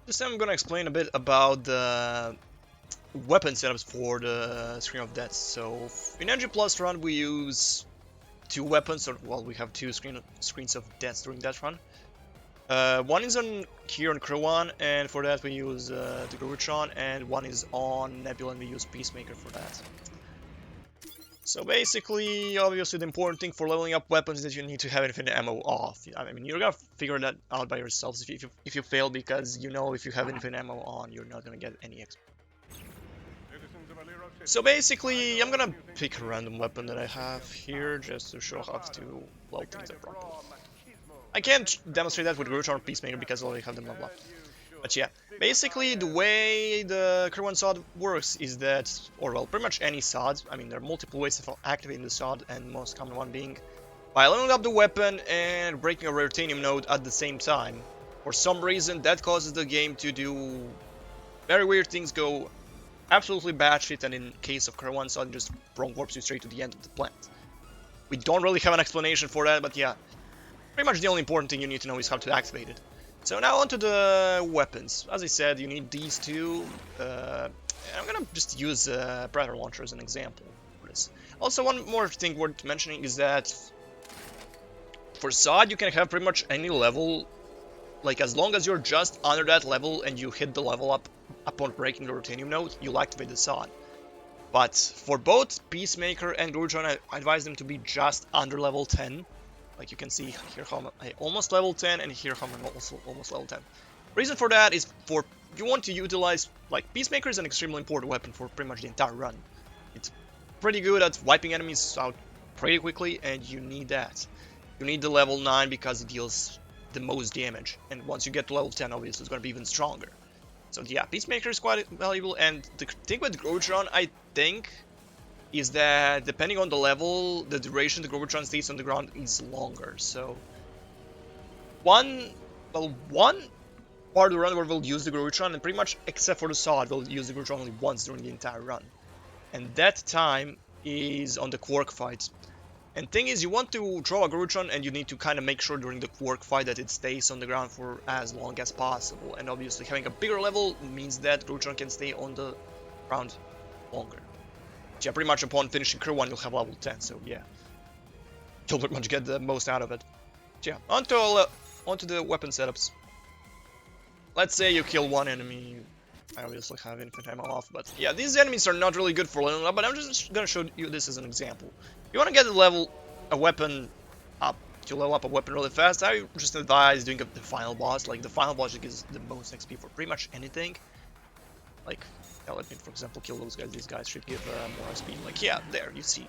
This time I'm gonna explain a bit about the weapon setups for the Screen of Death. So in NG Plus run we use two weapons, or well, we have two screens of death during that run. One is on here on Krewan, and for that we use the Gurutron, and one is on Nebula, and we use Peacemaker for that. So basically, obviously the important thing for leveling up weapons is that you need to have infinite ammo off. I mean, you're gonna figure that out by yourselves if you fail, because you know if you have infinite ammo on, you're not gonna get any XP. So basically, I'm gonna pick a random weapon that I have here just to show how to level things up properly. I can't demonstrate that with Gurutron or Peacemaker because I already have them leveled up. But yeah, basically the way the current SoD works is that, or well, pretty much any SoD, I mean there are multiple ways of activating the SoD, and the most common one being by leveling up the weapon and breaking a Ratanium node at the same time. For some reason that causes the game to do very weird things, go absolutely batshit, and in case of current SoD just wrong warps you straight to the end of the plant. We don't really have an explanation for that, but yeah, pretty much the only important thing you need to know is how to activate it. So now onto the weapons. As I said, you need these two. I'm gonna just use Predator Launcher as an example for this. Also, one more thing worth mentioning is that for SoD you can have pretty much any level, like as long as you're just under that level and you hit the level up upon breaking the Ruthenium node, you'll activate the SoD. But for both Peacemaker and Gurutron, I advise them to be just under level 10. Like you can see here how I'm almost level 10, and here how I'm also almost level 10. Reason for that is for you want to utilize, like, Peacemaker is an extremely important weapon for pretty much the entire run. It's pretty good at wiping enemies out pretty quickly, and you need that. You need the level 9 because it deals the most damage, and once you get to level 10, obviously it's going to be even stronger. So yeah, Peacemaker is quite valuable, and the thing with Grotron, I think, is that depending on the level, the duration the Grotron stays on the ground is longer. So one part of the run where we'll use the Grotron, and pretty much except for the SoD, we'll use the Grotron only once during the entire run. And that time is on the Quark fight. And thing is, you want to draw a Grotron, and you need to kind of make sure during the Quark fight that it stays on the ground for as long as possible. And obviously having a bigger level means that Grotron can stay on the ground longer. Yeah, pretty much upon finishing Crew 1 you'll have level 10, so yeah. You'll pretty much get the most out of it. Yeah, onto the weapon setups. Let's say you kill one enemy. I obviously have infinite ammo off, but yeah, these enemies are not really good for leveling up, but I'm just gonna show you this as an example. You wanna get a weapon up, to level up a weapon really fast, I just advise doing the final boss. Like, the final boss gives the most XP for pretty much anything. Like, yeah, let me, for example, kill those guys. These guys should give more XP. Like, yeah, there, you see.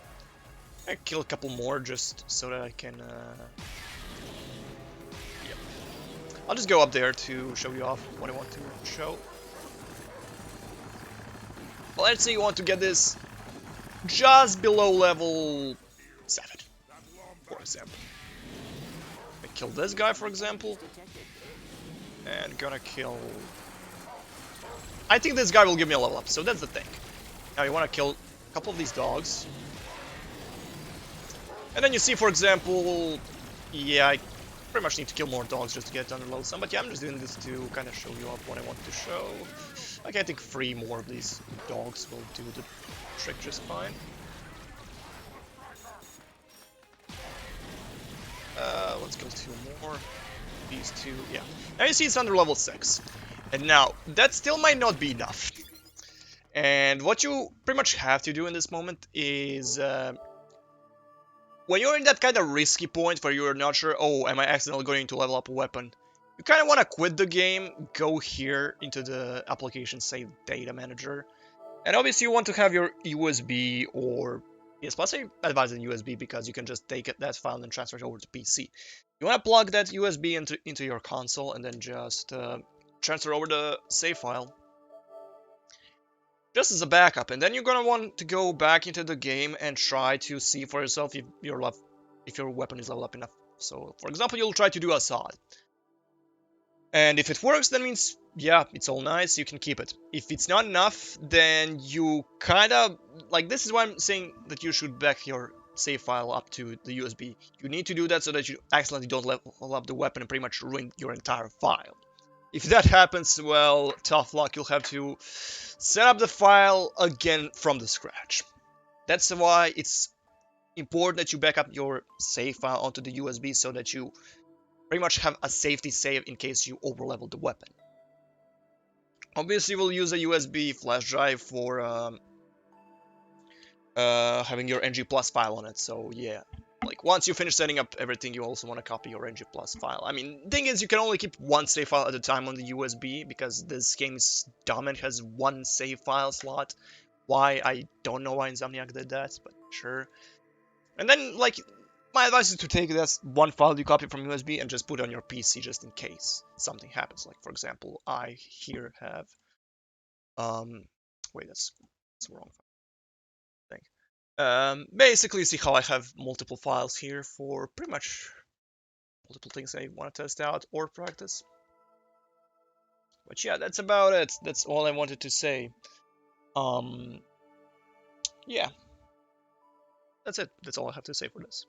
I kill a couple more just so that I can, yep. I'll just go up there to show you off what I want to show. Well, let's say you want to get this just below level 7, for example. I kill this guy, for example, and gonna kill... I think this guy will give me a level up, so that's the thing. Now you want to kill a couple of these dogs. And then you see, for example, yeah, I pretty much need to kill more dogs just to get under level some, but yeah, I'm just doing this to kind of show you off what I want to show. Okay, I think 3 more of these dogs will do the trick just fine. Let's kill 2 more. These 2, yeah. Now you see it's under level 6. And now, that still might not be enough. And what you pretty much have to do in this moment is... when you're in that kind of risky point where you're not sure, oh, am I accidentally going to level up a weapon? You kind of want to quit the game, go here into the application, say Data Manager. And obviously you want to have your USB or PS Plus. I advise in USB because you can just take that file and transfer it over to PC. You want to plug that USB into your console and then just transfer over the save file just as a backup, and then you're gonna want to go back into the game and try to see for yourself if your weapon is leveled up enough. So, for example, you'll try to do a SoD. And if it works, that means, yeah, it's all nice, you can keep it. If it's not enough, then you kinda... like, this is why I'm saying that you should back your save file up to the USB. You need to do that so that you accidentally don't level up the weapon and pretty much ruin your entire file. If that happens, well, tough luck. You'll have to set up the file again from the scratch. That's why it's important that you back up your save file onto the USB so that you pretty much have a safety save in case you overlevel the weapon. Obviously, we'll use a USB flash drive for having your NG Plus file on it, so yeah. Like, once you finish setting up everything, you also want to copy your NG Plus file. I mean, thing is, you can only keep one save file at a time on the USB, because this game is dumb and has one save file slot. Why? I don't know why Insomniac did that, but sure. And then, like, my advice is to take this one file you copy from USB and just put it on your PC just in case something happens. Like, for example, I here have... Wait, that's the wrong thing. Basically, see how I have multiple files here for pretty much multiple things I want to test out or practice. But yeah, that's about it. That's all I wanted to say. Yeah. That's it. That's all I have to say for this.